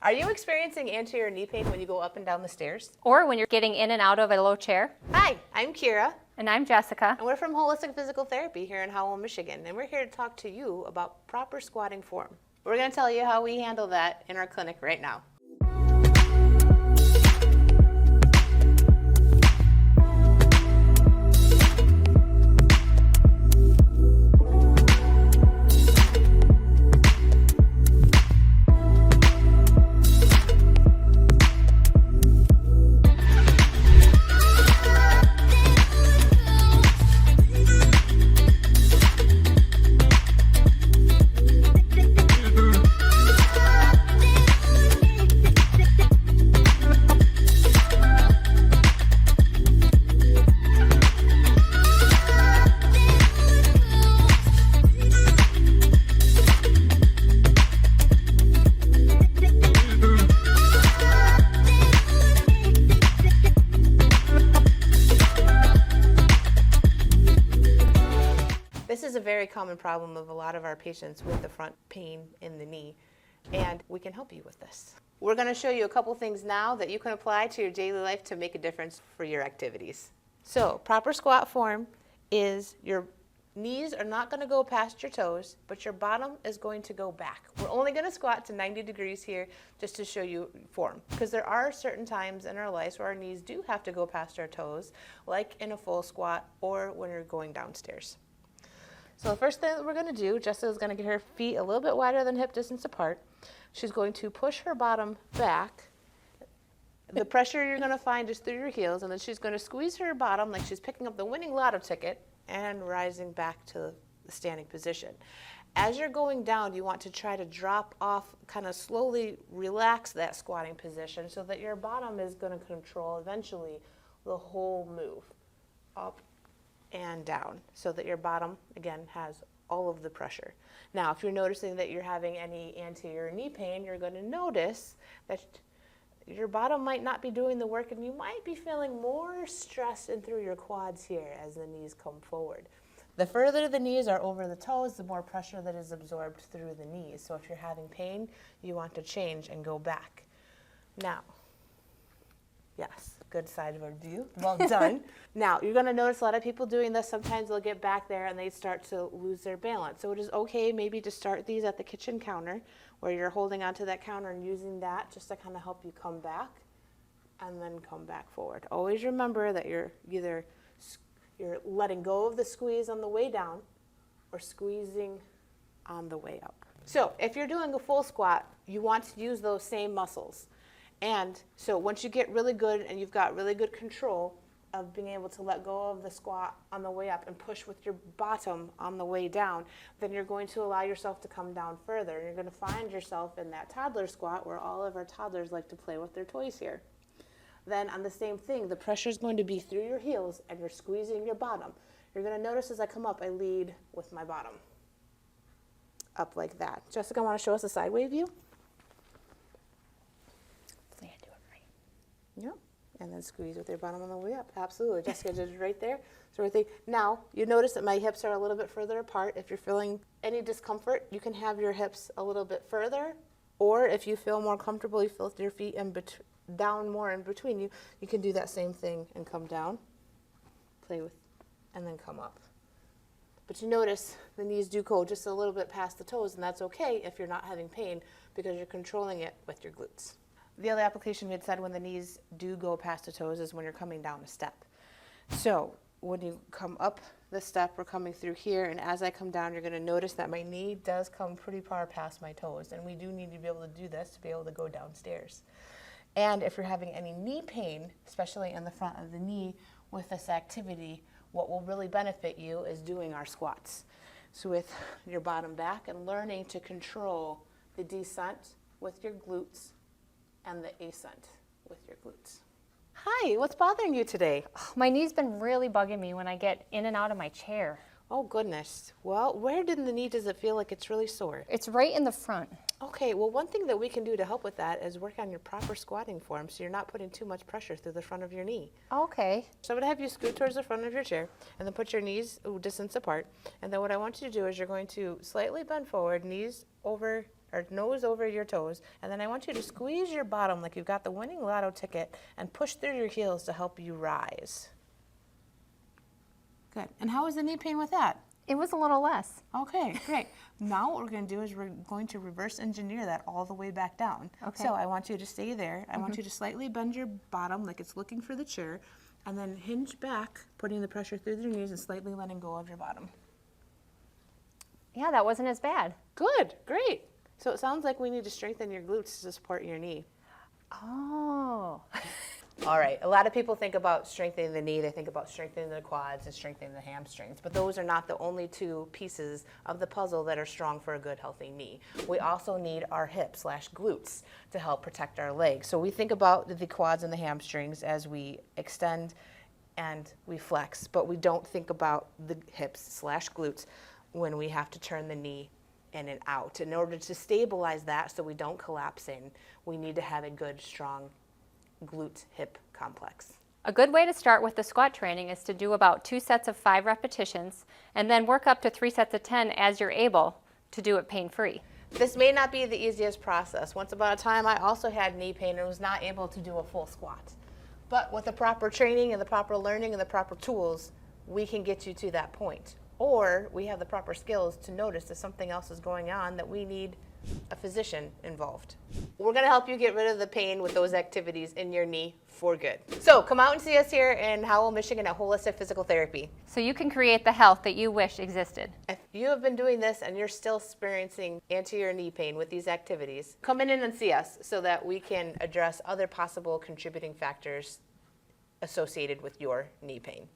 Are you experiencing anterior knee pain when you go up and down the stairs? Or when you're getting in and out of a low chair? Hi, I'm Kira. And I'm Jessica. And we're from Wholistic Physical Therapy here in Howell, Michigan. And we're here to talk to you about proper squatting form. We're going to tell you how we handle that in our clinic right now. This is a very common problem of a lot of our patients with the front pain in the knee, and we can help you with this. We're going to show you a couple things now that you can apply to your daily life to make a difference for your activities. So, proper squat form is your knees are not going to go past your toes, but your bottom is going to go back. We're only going to squat to 90 degrees here just to show you form, because there are certain times in our lives where our knees do have to go past our toes, like in a full squat or when you're going downstairs. So the first thing that we're going to do, Jessica is going to get her feet a little bit wider than hip distance apart. She's going to push her bottom back. The pressure you're going to find is through your heels, and then she's going to squeeze her bottom like she's picking up the winning lotto ticket and rising back to the standing position. As you're going down, you want to try to drop off, kind of slowly relax that squatting position so that your bottom is going to control eventually the whole move up and down, so that your bottom, again, has all of the pressure. Now, if you're noticing that you're having any anterior knee pain, you're going to notice that your bottom might not be doing the work, and you might be feeling more stress in through your quads here as the knees come forward. The further the knees are over the toes, the more pressure that is absorbed through the knees. So if you're having pain, you want to change and go back. Now, yes, good side of our view. Well done. Now, you're going to notice a lot of people doing this. Sometimes they'll get back there and they start to lose their balance. So it is okay maybe to start these at the kitchen counter, where you're holding onto that counter and using that just to kind of help you come back and then come back forward. Always remember that you're either you're letting go of the squeeze on the way down or squeezing on the way up. So if you're doing a full squat, you want to use those same muscles. And so once you get really good and you've got really good control of being able to let go of the squat on the way up and push with your bottom on the way down, then you're going to allow yourself to come down further. You're going to find yourself in that toddler squat where all of our toddlers like to play with their toys here. Then on the same thing, the pressure is going to be through your heels and you're squeezing your bottom. You're going to notice as I come up, I lead with my bottom up like that. Jessica, want to show us a sideway view? Yeah, and then squeeze with your bottom on the way up. Absolutely. Jessica did it right there. So right there. Now, you notice that my hips are a little bit further apart. If you're feeling any discomfort, you can have your hips a little bit further, or if you feel more comfortable, you feel your feet down more in between you, you can do that same thing and come down, play with, and then come up. But you notice the knees do go just a little bit past the toes, and that's okay if you're not having pain because you're controlling it with your glutes. The other application we had said when the knees do go past the toes is when you're coming down a step. So when you come up the step, we're coming through here, and as I come down, you're going to notice that my knee does come pretty far past my toes, and we do need to be able to do this to be able to go downstairs. And if you're having any knee pain, especially in the front of the knee with this activity, what will really benefit you is doing our squats. So with your bottom back and learning to control the descent with your glutes and the ascent with your glutes. Hi, what's bothering you today? My knee's been really bugging me when I get in and out of my chair. Oh goodness. Well, where in the knee does it feel like it's really sore? It's right in the front. Okay, well one thing that we can do to help with that is work on your proper squatting form so you're not putting too much pressure through the front of your knee. Okay. So I'm going to have you scoot towards the front of your chair and then put your knees distance apart. And then what I want you to do is you're going to slightly bend forward, knees over or nose over your toes, and then I want you to squeeze your bottom like you've got the winning lotto ticket and push through your heels to help you rise. Good. And how was the knee pain with that? It was a little less. Okay, great. Now what we're going to do is we're going to reverse engineer that all the way back down. Okay. So I want you to stay there. I want you to slightly bend your bottom like it's looking for the chair, and then hinge back, putting the pressure through your knees and slightly letting go of your bottom. Yeah, that wasn't as bad. Good, great. So it sounds like we need to strengthen your glutes to support your knee. Oh. All right, a lot of people think about strengthening the knee, they think about strengthening the quads and strengthening the hamstrings, but those are not the only two pieces of the puzzle that are strong for a good, healthy knee. We also need our hips/glutes to help protect our legs. So we think about the quads and the hamstrings as we extend and we flex, but we don't think about the hips/glutes when we have to turn the knee in and out. In order to stabilize that so we don't collapse in, we need to have a good, strong glute-hip complex. A good way to start with the squat training is to do about 2 sets of 5 repetitions and then work up to 3 sets of 10 as you're able to do it pain-free. This may not be the easiest process. Once upon a time, I also had knee pain and was not able to do a full squat. But with the proper training and the proper learning and the proper tools, we can get you to that point. Or we have the proper skills to notice that something else is going on that we need a physician involved. We're going to help you get rid of the pain with those activities in your knee for good. So come out and see us here in Howell, Michigan at Wholistic Physical Therapy. So you can create the health that you wish existed. If you have been doing this and you're still experiencing anterior knee pain with these activities, come in and see us so that we can address other possible contributing factors associated with your knee pain.